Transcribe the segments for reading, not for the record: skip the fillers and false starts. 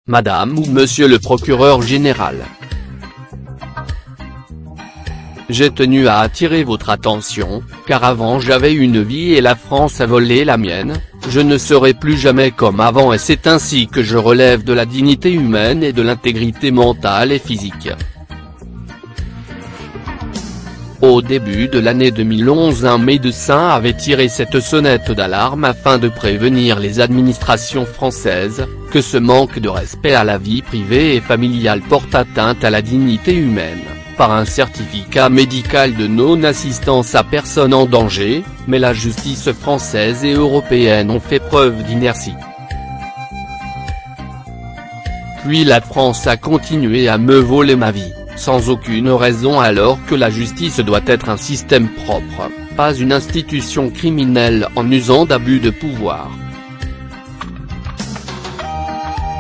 Madame ou Monsieur le procureur général. J'ai tenu à attirer votre attention, car avant j'avais une vie et la France a volé la mienne, je ne serai plus jamais comme avant et c'est ainsi que je relève de la dignité humaine et de l'intégrité mentale et physique. Au début de l'année 2011, un médecin avait tiré cette sonnette d'alarme afin de prévenir les administrations françaises, que ce manque de respect à la vie privée et familiale porte atteinte à la dignité humaine, par un certificat médical de non-assistance à personne en danger, mais la justice française et européenne ont fait preuve d'inertie. Puis la France a continué à me voler ma vie, sans aucune raison alors que la justice doit être un système propre, pas une institution criminelle en usant d'abus de pouvoir.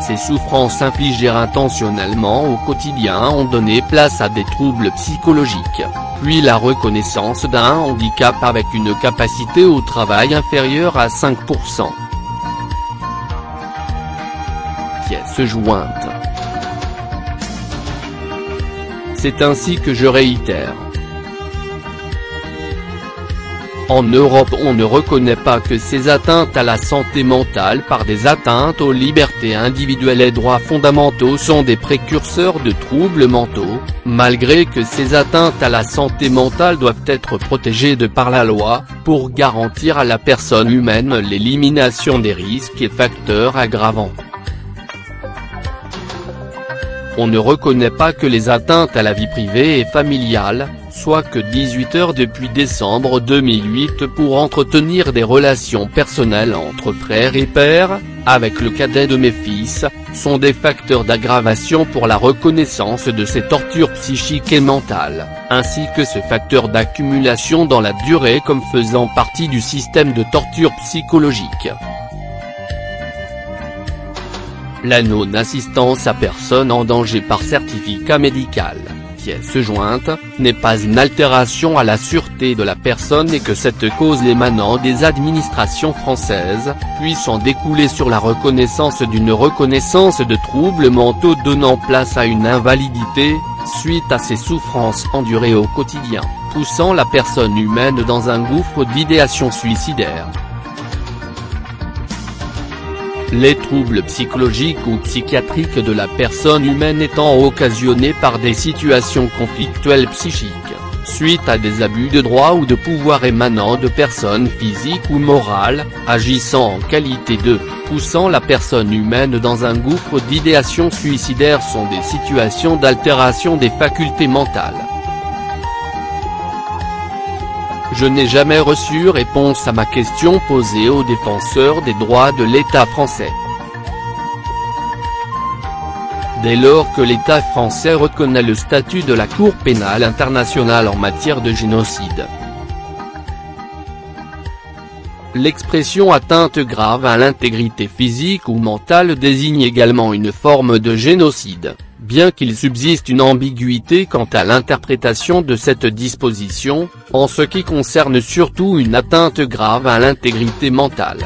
Ces souffrances infligées intentionnellement au quotidien ont donné place à des troubles psychologiques, puis la reconnaissance d'un handicap avec une capacité au travail inférieure à 5%. Pièce jointe. C'est ainsi que je réitère. En Europe on ne reconnaît pas que ces atteintes à la santé mentale par des atteintes aux libertés individuelles et droits fondamentaux sont des précurseurs de troubles mentaux, malgré que ces atteintes à la santé mentale doivent être protégées de par la loi, pour garantir à la personne humaine l'élimination des risques et facteurs aggravants. On ne reconnaît pas que les atteintes à la vie privée et familiale, soit que 18 heures depuis décembre 2008 pour entretenir des relations personnelles entre frères et pères, avec le cadet de mes fils, sont des facteurs d'aggravation pour la reconnaissance de ces tortures psychiques et mentales, ainsi que ce facteur d'accumulation dans la durée comme faisant partie du système de torture psychologique. La non-assistance à personne en danger par certificat médical, pièce jointe, n'est pas une altération à la sûreté de la personne et que cette cause émanant des administrations françaises, puisse en découler sur la reconnaissance d'une reconnaissance de troubles mentaux donnant place à une invalidité, suite à ces souffrances endurées au quotidien, poussant la personne humaine dans un gouffre d'idéation suicidaire. Les troubles psychologiques ou psychiatriques de la personne humaine étant occasionnés par des situations conflictuelles psychiques, suite à des abus de droit ou de pouvoir émanant de personnes physiques ou morales, agissant en qualité de, poussant la personne humaine dans un gouffre d'idéation suicidaire sont des situations d'altération des facultés mentales. Je n'ai jamais reçu réponse à ma question posée aux défenseurs des droits de l'État français. Dès lors que l'État français reconnaît le statut de la Cour pénale internationale en matière de génocide. L'expression atteinte grave à l'intégrité physique ou mentale désigne également une forme de génocide, bien qu'il subsiste une ambiguïté quant à l'interprétation de cette disposition, en ce qui concerne surtout une atteinte grave à l'intégrité mentale.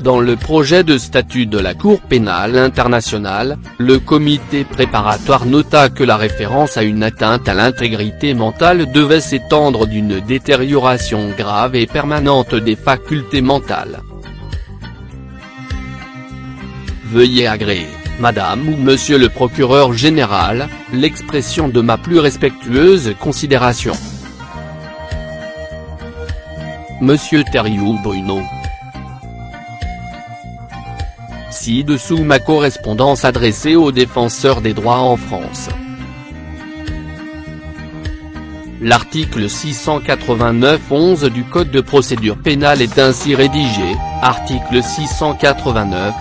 Dans le projet de statut de la Cour pénale internationale, le comité préparatoire nota que la référence à une atteinte à l'intégrité mentale devait s'étendre d'une détérioration grave et permanente des facultés mentales. Veuillez agréer, Madame ou Monsieur le procureur général, l'expression de ma plus respectueuse considération. Monsieur Thériault-Bruno. Ci-dessous ma correspondance adressée aux défenseurs des droits en France. L'article 689-11 du Code de procédure pénale est ainsi rédigé, article 689-11.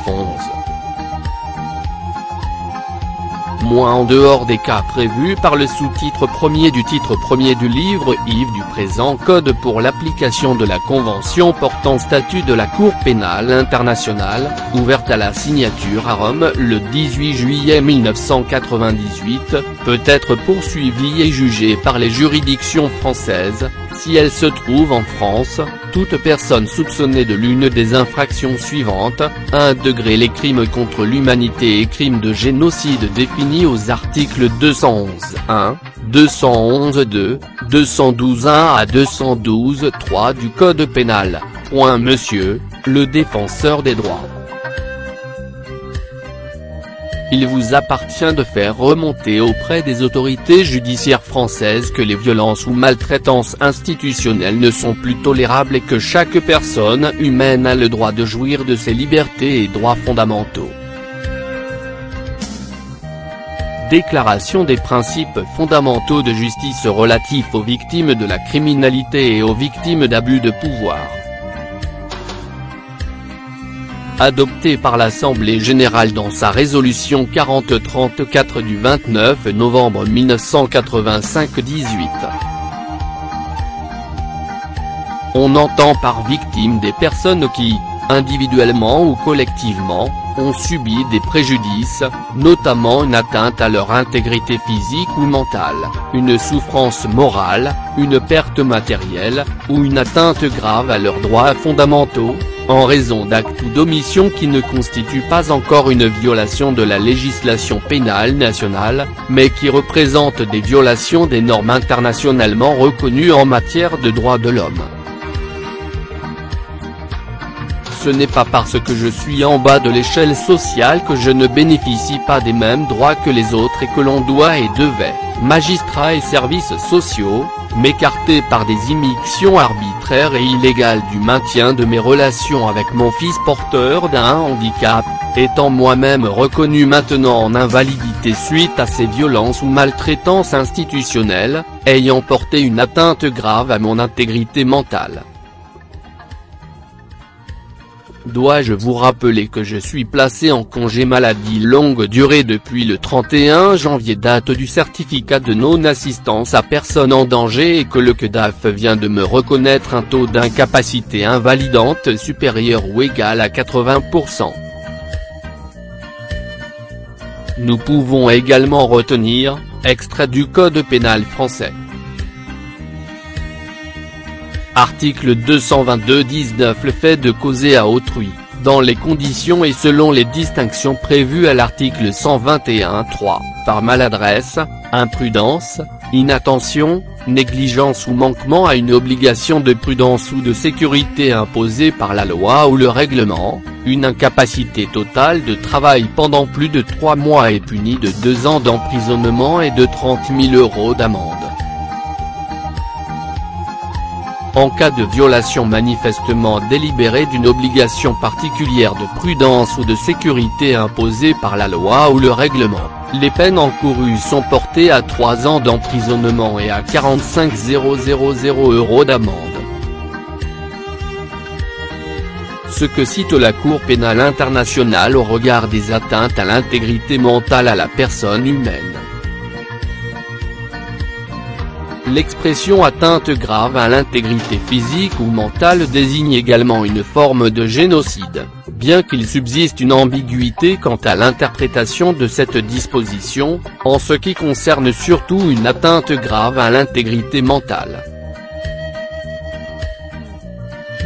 En dehors des cas prévus par le sous-titre 1er du titre 1er du livre IV du présent Code pour l'application de la Convention portant statut de la Cour pénale internationale, ouverte à la signature à Rome le 18 juillet 1998, peut être poursuivie et jugée par les juridictions françaises, Si elle se trouve en France, toute personne soupçonnée de l'une des infractions suivantes, 1 degré les crimes contre l'humanité et crimes de génocide définis aux articles 211.1, 211.2, 212.1 à 212.3 du Code pénal. Monsieur, le défenseur des droits. Il vous appartient de faire remonter auprès des autorités judiciaires françaises que les violences ou maltraitances institutionnelles ne sont plus tolérables et que chaque personne humaine a le droit de jouir de ses libertés et droits fondamentaux. Déclaration des principes fondamentaux de justice relatifs aux victimes de la criminalité et aux victimes d'abus de pouvoir. Adopté par l'Assemblée générale dans sa résolution 4034 du 29 novembre 1985-18. On entend par victime des personnes qui, individuellement ou collectivement, ont subi des préjudices, notamment une atteinte à leur intégrité physique ou mentale, une souffrance morale, une perte matérielle, ou une atteinte grave à leurs droits fondamentaux, en raison d'actes ou d'omissions qui ne constituent pas encore une violation de la législation pénale nationale, mais qui représentent des violations des normes internationalement reconnues en matière de droits de l'homme. Ce n'est pas parce que je suis en bas de l'échelle sociale que je ne bénéficie pas des mêmes droits que les autres et que l'on doit et devait, magistrats et services sociaux, m'écarter par des immixtions arbitraires et illégales du maintien de mes relations avec mon fils porteur d'un handicap, étant moi-même reconnu maintenant en invalidité suite à ces violences ou maltraitances institutionnelles, ayant porté une atteinte grave à mon intégrité mentale. Dois-je vous rappeler que je suis placé en congé maladie longue durée depuis le 31 janvier, date du certificat de non-assistance à personne en danger, et que le CEDAF vient de me reconnaître un taux d'incapacité invalidante supérieur ou égal à 80%. Nous pouvons également retenir, extrait du Code pénal français. Article 222-19. Le fait de causer à autrui, dans les conditions et selon les distinctions prévues à l'article 121.3, par maladresse, imprudence, inattention, négligence ou manquement à une obligation de prudence ou de sécurité imposée par la loi ou le règlement, une incapacité totale de travail pendant plus de 3 mois est puni de 2 ans d'emprisonnement et de 30 000 € d'amende. En cas de violation manifestement délibérée d'une obligation particulière de prudence ou de sécurité imposée par la loi ou le règlement, les peines encourues sont portées à 3 ans d'emprisonnement et à 45 000 € d'amende. Ce que cite la Cour pénale internationale au regard des atteintes à l'intégrité mentale à la personne humaine. L'expression atteinte grave à l'intégrité physique ou mentale désigne également une forme de génocide, bien qu'il subsiste une ambiguïté quant à l'interprétation de cette disposition, en ce qui concerne surtout une atteinte grave à l'intégrité mentale.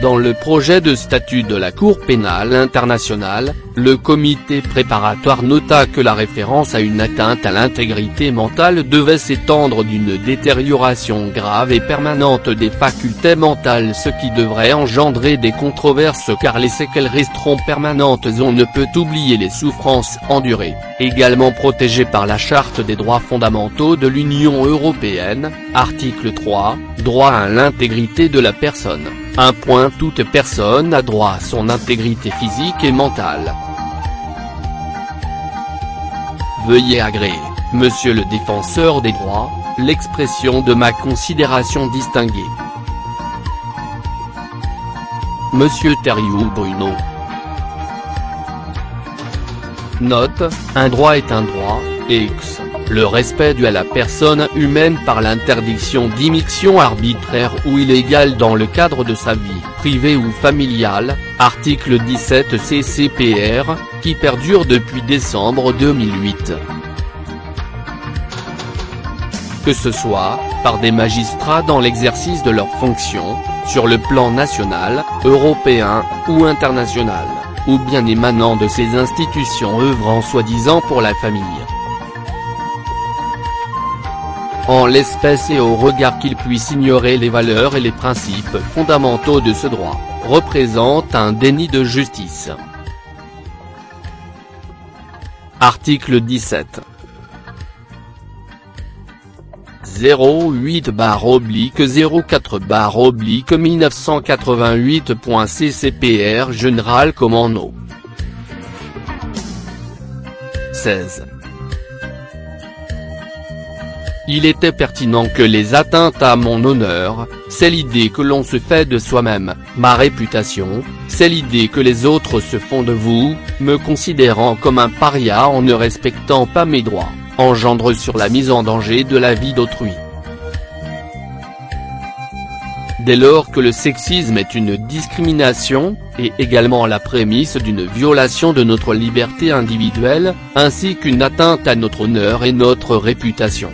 Dans le projet de statut de la Cour pénale internationale, le comité préparatoire nota que la référence à une atteinte à l'intégrité mentale devait s'étendre d'une détérioration grave et permanente des facultés mentales, ce qui devrait engendrer des controverses car les séquelles resteront permanentes. On ne peut oublier les souffrances endurées, également protégées par la Charte des droits fondamentaux de l'Union européenne, article 3, droit à l'intégrité de la personne. Toute personne a droit à son intégrité physique et mentale. Veuillez agréer, Monsieur le défenseur des droits, l'expression de ma considération distinguée. Monsieur Thériault Bruno. Note, un droit est un droit, ex. Le respect dû à la personne humaine par l'interdiction d'immixtion arbitraire ou illégale dans le cadre de sa vie privée ou familiale, article 17 CCPR, qui perdure depuis décembre 2008. que ce soit par des magistrats dans l'exercice de leurs fonctions, sur le plan national, européen ou international, ou bien émanant de ces institutions œuvrant soi-disant pour la famille. En l'espèce et au regard qu'ils puissent ignorer les valeurs et les principes fondamentaux de ce droit, représente un déni de justice. Article 17. 08/04/1988.CCPR Général Commando. 16. Il était pertinent que les atteintes à mon honneur, c'est l'idée que l'on se fait de soi-même, ma réputation, c'est l'idée que les autres se font de vous, me considérant comme un paria en ne respectant pas mes droits, engendre sur la mise en danger de la vie d'autrui. Dès lors que le sexisme est une discrimination, et également la prémisse d'une violation de notre liberté individuelle, ainsi qu'une atteinte à notre honneur et notre réputation.